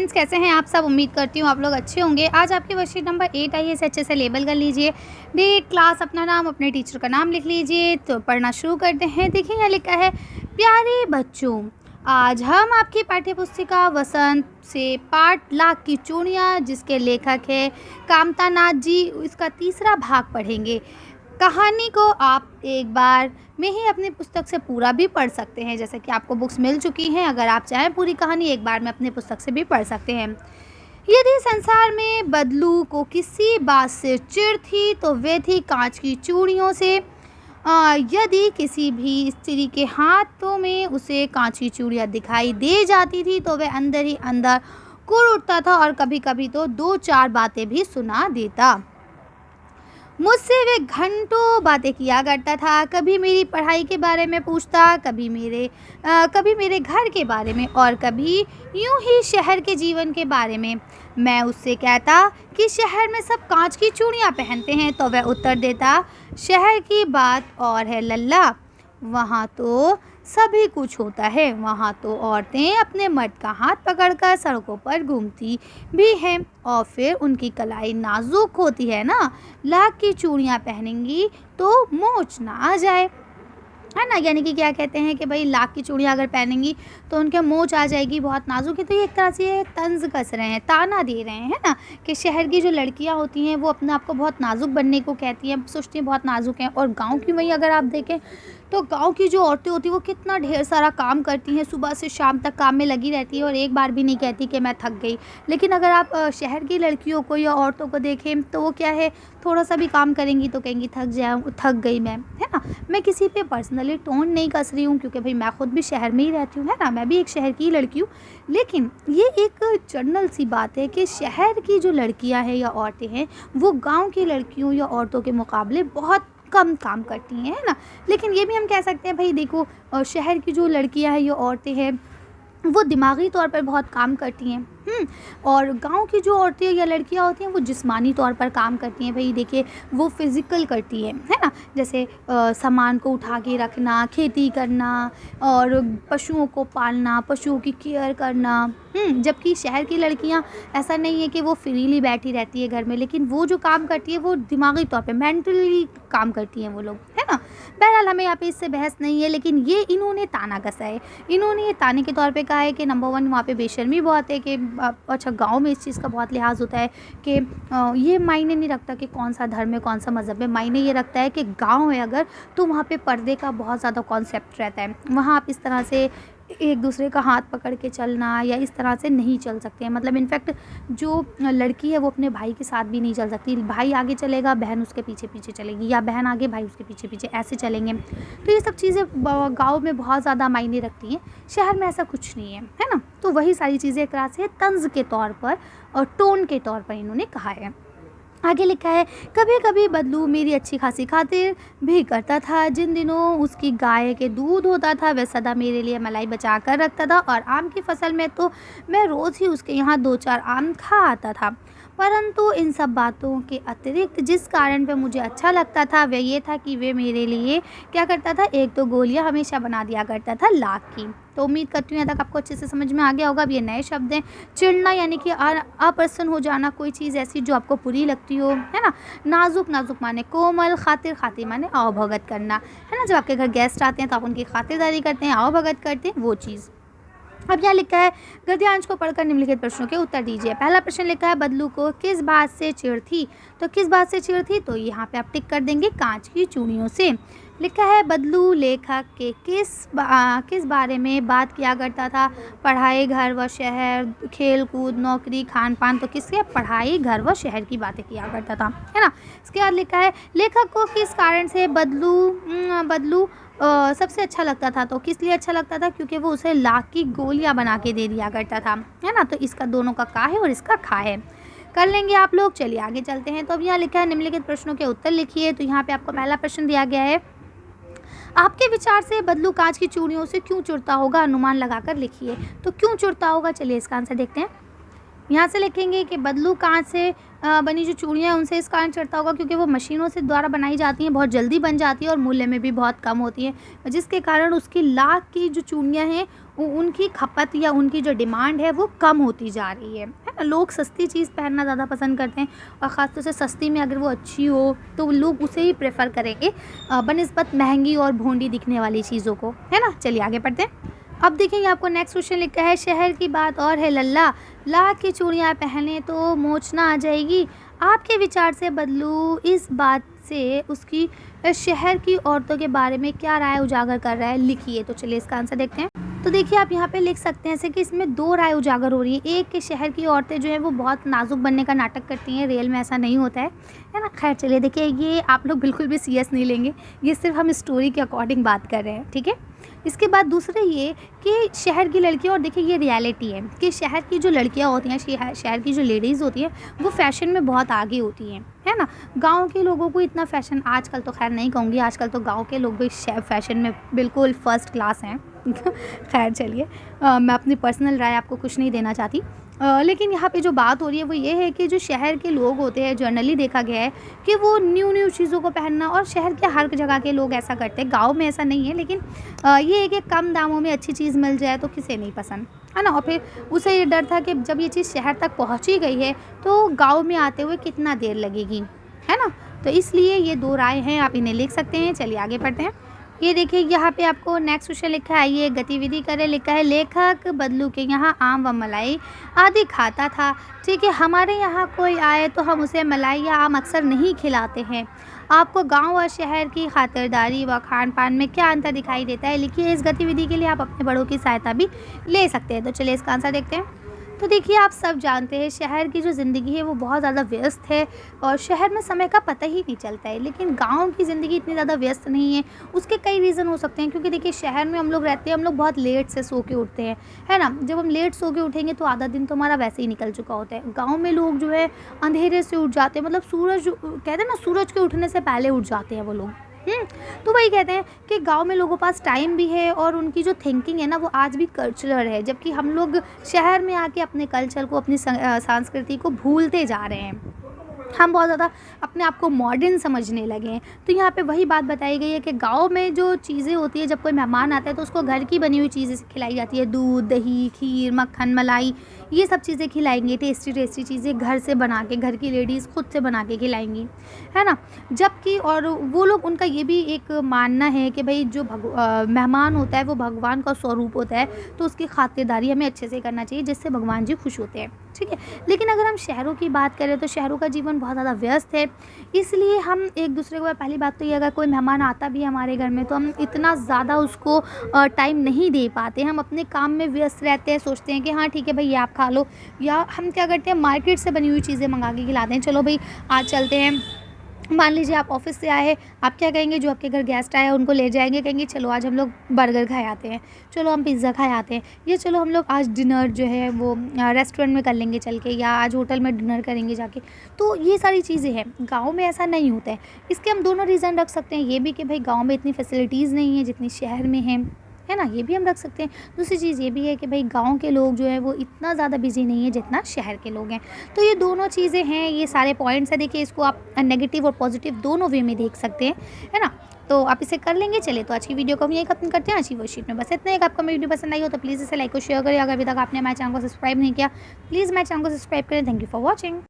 Friends, कैसे हैं आप सब। उम्मीद करती हूँ आप लोग अच्छे होंगे। आज आपकी वर्कशीट नंबर 8 आई है, इसे अच्छे से लेबल कर लीजिए। डेट, क्लास, अपना नाम, अपने टीचर का नाम लिख लीजिए। तो पढ़ना शुरू करते हैं। देखिए यहाँ लिखा है, प्यारे बच्चों, आज हम आपकी पाठ्य पुस्तिका वसंत से पाठ लाख की चूड़ियाँ, जिसके लेखक है कामता नाथ जी, इसका तीसरा भाग पढ़ेंगे। कहानी को आप एक बार में ही अपनी पुस्तक से पूरा भी पढ़ सकते हैं, जैसे कि आपको बुक्स मिल चुकी हैं। अगर आप चाहें पूरी कहानी एक बार में अपनी पुस्तक से भी पढ़ सकते हैं। यदि संसार में बदलू को किसी बात से चिढ़ थी तो वे थी कांच की चूड़ियों से। यदि किसी भी स्त्री के हाथों में उसे कांच की चूड़ियाँ दिखाई दे जाती थी तो वह अंदर ही अंदर कुढ़ उठता था और कभी कभी तो 2-4 बातें भी सुना देता। मुझसे वे घंटों बातें किया करता था। कभी मेरी पढ़ाई के बारे में पूछता, कभी मेरे घर के बारे में, और कभी यूं ही शहर के जीवन के बारे में। मैं उससे कहता कि शहर में सब कांच की चूड़ियाँ पहनते हैं तो वह उत्तर देता, शहर की बात और है लल्ला, वहाँ तो सभी कुछ होता है। वहाँ तो औरतें अपने मर्द का हाथ पकड़कर सड़कों पर घूमती भी हैं, और फिर उनकी कलाई नाजुक होती है ना, लाख की चूड़ियाँ पहनेंगी तो मोच ना आ जाए, है ना। यानी कि क्या कहते हैं कि भाई लाख की चूड़ियाँ अगर पहनेंगी तो उनके मोच आ जाएगी, बहुत नाजुक है। तो ये एक तरह से ये तंज कस रहे हैं, ताना दे रहे हैं ना, कि शहर की जो लड़कियां होती हैं वो अपने आप को बहुत नाजुक बनने को कहती हैं, सोचती हैं बहुत नाजुक हैं। और गांव की वहीं अगर आप देखें तो गांव की जो औरतें होती हैं वो कितना ढेर सारा काम करती हैं, सुबह से शाम तक काम में लगी रहती है और एक बार भी नहीं कहती कि मैं थक गई। लेकिन अगर आप शहर की लड़कियों को या औरतों को देखें तो वो क्या है, थोड़ा सा भी काम करेंगी तो कहेंगी थक गई मैं, है ना। मैं किसी पे पर्सनली टोन नहीं कस रही हूँ, क्योंकि भाई मैं खुद भी शहर में ही रहती हूँ, है ना, मैं भी एक शहर की लड़की हूँ। लेकिन ये एक जनरल सी बात है कि शहर की जो लड़कियाँ हैं या औरतें हैं वो गाँव की लड़कियों या औरतों के मुकाबले बहुत कम काम करती हैं, है ना। लेकिन ये भी हम कह सकते हैं भाई देखो, शहर की जो लड़कियां हैं या औरतें हैं वो दिमागी तौर पर बहुत काम करती हैं, और गांव की जो औरतें या लड़कियां होती हैं वो जिस्मानी तौर पर काम करती हैं। भाई देखिए वो फिज़िकल करती हैं, है ना, जैसे सामान को उठा के रखना, खेती करना और पशुओं को पालना, पशुओं की केयर करना। जबकि शहर की लड़कियां ऐसा नहीं है कि वो फ्रीली बैठी रहती है घर में, लेकिन वो जो काम करती है वो दिमागी तौर पे मेंटली काम करती हैं वो लोग, है ना। बहरहाल हमें यहाँ पे इससे बहस नहीं है, लेकिन ये इन्होंने ताना कसा है। इन्होंने ये ताने के तौर पे कहा है कि नंबर 1 वहाँ पे बेशर्मी बहुत है, कि अच्छा गांव में इस चीज़ का बहुत लिहाज होता है कि ये मायने नहीं रखता कि कौन सा धर्म है कौन सा मज़हब है। मायने ये रखता है कि गांव है अगर, तो वहाँ पे पर्दे का बहुत ज़्यादा कॉन्सेप्ट रहता है। वहाँ आप इस तरह से एक दूसरे का हाथ पकड़ के चलना या इस तरह से नहीं चल सकते हैं। मतलब इनफैक्ट जो लड़की है वो अपने भाई के साथ भी नहीं चल सकती। भाई आगे चलेगा, बहन उसके पीछे पीछे चलेगी, या बहन आगे भाई उसके पीछे पीछे, ऐसे चलेंगे। तो ये सब चीज़ें गाँव में बहुत ज़्यादा मायने रखती हैं, शहर में ऐसा कुछ नहीं है ना। तो वही सारी चीज़ें एक तरह से तंज के तौर पर और टोन के तौर पर इन्होंने कहा है। आगे लिखा है, कभी कभी बदलू मेरी अच्छी खासी खातिर भी करता था। जिन दिनों उसकी गाय के दूध होता था वह सदा मेरे लिए मलाई बचा कर रखता था, और आम की फसल में तो मैं रोज़ ही उसके यहाँ 2-4 आम खा आता था। परंतु इन सब बातों के अतिरिक्त जिस कारण पे मुझे अच्छा लगता था वह ये था कि वे मेरे लिए क्या करता था, एक तो गोलियां हमेशा बना दिया करता था लाख की। तो उम्मीद करती हूँ यहाँ तक आपको अच्छे से समझ में आ गया होगा। अब ये नए शब्द हैं। चिढ़ना यानी कि अप्रसन्न हो जाना, कोई चीज़ ऐसी जो आपको बुरी लगती हो, है ना। नाजुक, नाजुक माने कोमल, खातिर, खातिर माने आवभगत करना, है ना। जब आपके घर गेस्ट आते हैं तो आप उनकी खातिरदारी करते हैं, आवभगत करते हैं, वो चीज़। अब यहाँ लिखा है, गद्यांश को पढ़कर निम्नलिखित प्रश्नों के उत्तर दीजिए। पहला प्रश्न लिखा है, बदलू को किस बात से चिढ़ थी। तो किस बात से चिढ़ थी, तो यहाँ पे आप टिक कर देंगे कांच की चूड़ियों से। लिखा है, बदलू लेखक के किस बारे में बात किया करता था। पढ़ाई, घर व शहर, खेल कूद, नौकरी, खान पान। तो किसके, पढ़ाई, घर व शहर की बातें किया करता था, है ना। इसके बाद लिखा है, लेखक को किस कारण से बदलू सबसे अच्छा लगता था। तो किस लिए अच्छा लगता था, क्योंकि वो उसे लाख की गोलियां बना के दे दिया करता था, है ना। तो इसका दोनों का का है और इसका खा है, कर लेंगे आप लोग। चलिए आगे चलते हैं। तो अब यहाँ लिखा है, निम्नलिखित प्रश्नों के उत्तर लिखिए। तो यहाँ पे आपको पहला प्रश्न दिया गया है, आपके विचार से बदलू कांच की चूड़ियों से क्यों चिढ़ता होगा, अनुमान लगाकर लिखिए। तो क्यों चिढ़ता होगा, चलिए इसका आंसर देखते हैं। यहाँ से लिखेंगे कि बदलू कांच से बनी जो चूड़ियाँ हैं उनसे इस कारण चढ़ता होगा क्योंकि वो मशीनों से द्वारा बनाई जाती हैं, बहुत जल्दी बन जाती है और मूल्य में भी बहुत कम होती हैं, जिसके कारण उसकी लाख की जो चूड़ियाँ हैं उनकी खपत या उनकी जो डिमांड है वो कम होती जा रही है ना। लोग सस्ती चीज़ पहनना ज़्यादा पसंद करते हैं और ख़ासतौर से सस्ती में अगर वो अच्छी हो तो लोग उसे ही प्रेफर करेंगे बनिस्बत महंगी और भोंडी दिखने वाली चीज़ों को, है ना। चलिए आगे बढ़ते हैं। अब देखेंगे आपको नेक्स्ट क्वेश्चन लिखा है, शहर की बात और है लल्ला, लाख की चूड़ियाँ पहने तो मोचना आ जाएगी। आपके विचार से बदलू इस बात से उसकी शहर की औरतों के बारे में क्या राय उजागर कर रहा है, लिखिए। तो चलिए इसका आंसर देखते हैं। तो देखिए आप यहाँ पे लिख सकते हैं ऐसे कि इसमें दो राय उजागर हो रही है। एक कि शहर की औरतें जो हैं वो बहुत नाजुक बनने का नाटक करती हैं, रियल में ऐसा नहीं होता है ना। खैर चलिए देखिए, ये आप लोग बिल्कुल भी सीरियस नहीं लेंगे, ये सिर्फ हम स्टोरी के अकॉर्डिंग बात कर रहे हैं, ठीक है। इसके बाद दूसरे ये कि शहर की लड़कियाँ, और देखिए ये रियलिटी है कि शहर की जो लड़कियाँ होती हैं, शहर की जो लेडीज़ होती हैं वो फैशन में बहुत आगे होती हैं, है ना। गांव के लोगों को इतना फैशन आजकल तो खैर नहीं कहूँगी, आजकल तो गांव के लोग भी फैशन में बिल्कुल फर्स्ट क्लास हैं। खैर चलिए, मैं अपनी पर्सनल राय आपको कुछ नहीं देना चाहती, लेकिन यहाँ पे जो बात हो रही है वो ये है कि जो शहर के लोग होते हैं, जनरली देखा गया है कि वो न्यू चीज़ों को पहनना, और शहर के हर जगह के लोग ऐसा करते हैं, गांव में ऐसा नहीं है, लेकिन ये है कि कम दामों में अच्छी चीज़ मिल जाए तो किसे नहीं पसंद, है ना। और फिर उसे ये डर था कि जब ये चीज़ शहर तक पहुँची गई है तो गाँव में आते हुए कितना देर लगेगी, है ना। तो इसलिए ये दो राय हैं, आप इन्हें लिख सकते हैं। चलिए आगे बढ़ते हैं। ये देखिए यहाँ पे आपको नेक्स्ट क्वेश्चन लिखा है, ये गतिविधि करें, लिखा है लेखक बदलू के यहाँ आम व मलाई आदि खाता था। ठीक है, हमारे यहाँ कोई आए तो हम उसे मलाई या आम अक्सर नहीं खिलाते हैं। आपको गांव और शहर की खातिरदारी व खान पान में क्या अंतर दिखाई देता है, लिखिए। इस गतिविधि के लिए आप अपने बड़ों की सहायता भी ले सकते हैं। तो चलिए इसका आंसर देखते हैं। तो देखिए आप सब जानते हैं शहर की जो ज़िंदगी है वो बहुत ज़्यादा व्यस्त है और शहर में समय का पता ही नहीं चलता है, लेकिन गांव की ज़िंदगी इतनी ज़्यादा व्यस्त नहीं है। उसके कई रीज़न हो सकते हैं, क्योंकि देखिए शहर में हम लोग रहते हैं, हम लोग बहुत लेट से सो के उठते हैं, है ना। जब हम लेट सो के उठेंगे तो आधा दिन तो हमारा वैसे ही निकल चुका होता है। गाँव में लोग जो है अंधेरे से उठ जाते हैं, मतलब सूरज कहते हैं ना, सूरज के उठने से पहले उठ जाते हैं वो लोग। तो वही कहते हैं कि गांव में लोगों के पास टाइम भी है और उनकी जो थिंकिंग है ना वो आज भी कल्चरल है, जबकि हम लोग शहर में आके अपने कल्चर को, अपनी संस्कृति को भूलते जा रहे हैं। हम बहुत ज़्यादा अपने आप को मॉडर्न समझने लगे हैं। तो यहाँ पे वही बात बताई गई है कि गाँव में जो चीज़ें होती है, जब कोई मेहमान आता है तो उसको घर की बनी हुई चीज़ें खिलाई जाती है, दूध, दही, खीर, मक्खन, मलाई, ये सब चीज़ें खिलाएंगे, टेस्टी टेस्टी चीज़ें घर से बना के, घर की लेडीज़ खुद से बना के खिलाएंगी, है ना। जबकि और वो लोग, उनका ये भी एक मानना है कि भाई जो मेहमान होता है वो भगवान का स्वरूप होता है, तो उसकी खातिरदारी हमें अच्छे से करना चाहिए, जिससे भगवान जी खुश होते हैं, ठीक है। लेकिन अगर हम शहरों की बात करें तो शहरों का जीवन बहुत ज़्यादा व्यस्त है, इसलिए हम एक दूसरे को, पहली बात तो ये, अगर कोई मेहमान आता भी है हमारे घर में तो हम इतना ज़्यादा उसको टाइम नहीं दे पाते। हम अपने काम में व्यस्त रहते हैं, सोचते हैं कि हाँ ठीक है भाई, ये आप खा लो, या हम क्या करते हैं, मार्केट से बनी हुई चीज़ें मंगा के खिलाते हैं। चलो भाई आज चलते हैं, मान लीजिए आप ऑफिस से आए, आप क्या कहेंगे, जो आपके घर गेस्ट आए हैं उनको ले जाएंगे, कहेंगे चलो आज हम लोग बर्गर खाए आते हैं, चलो हम पिज़्ज़ा खाए आते हैं, या चलो हम लोग आज डिनर जो है वो रेस्टोरेंट में कर लेंगे चल के, या आज होटल में डिनर करेंगे जाके। तो ये सारी चीज़ें हैं, गाँव में ऐसा नहीं होता है। इसके हम दोनों रीज़न रख सकते हैं, ये भी कि भाई गाँव में इतनी फैसिलिटीज़ नहीं है जितनी शहर में है ना, ये भी हम रख सकते हैं। दूसरी चीज़ ये भी है कि भाई गाँव के लोग जो हैं वो इतना ज़्यादा बिजी नहीं है जितना शहर के लोग हैं। तो ये दोनों चीज़ें हैं, ये सारे पॉइंट्स हैं। देखिए इसको आप नेगेटिव और पॉजिटिव दोनों वे में देख सकते हैं, है ना। तो आप इसे कर लेंगे। चलिए तो आज की वीडियो को हम यही खत्म करते हैं। आज की वर्कशीट में बस इतना ही। आपको मेरी वीडियो पसंद आई हो तो प्लीज़ इसे लाइक और शेयर करें। अगर अभी तक आपने हमारे चैनल को सब्सक्राइब नहीं किया, प्लीज़ मेरे चैनल को सब्सक्राइब करें। Thank you for watching.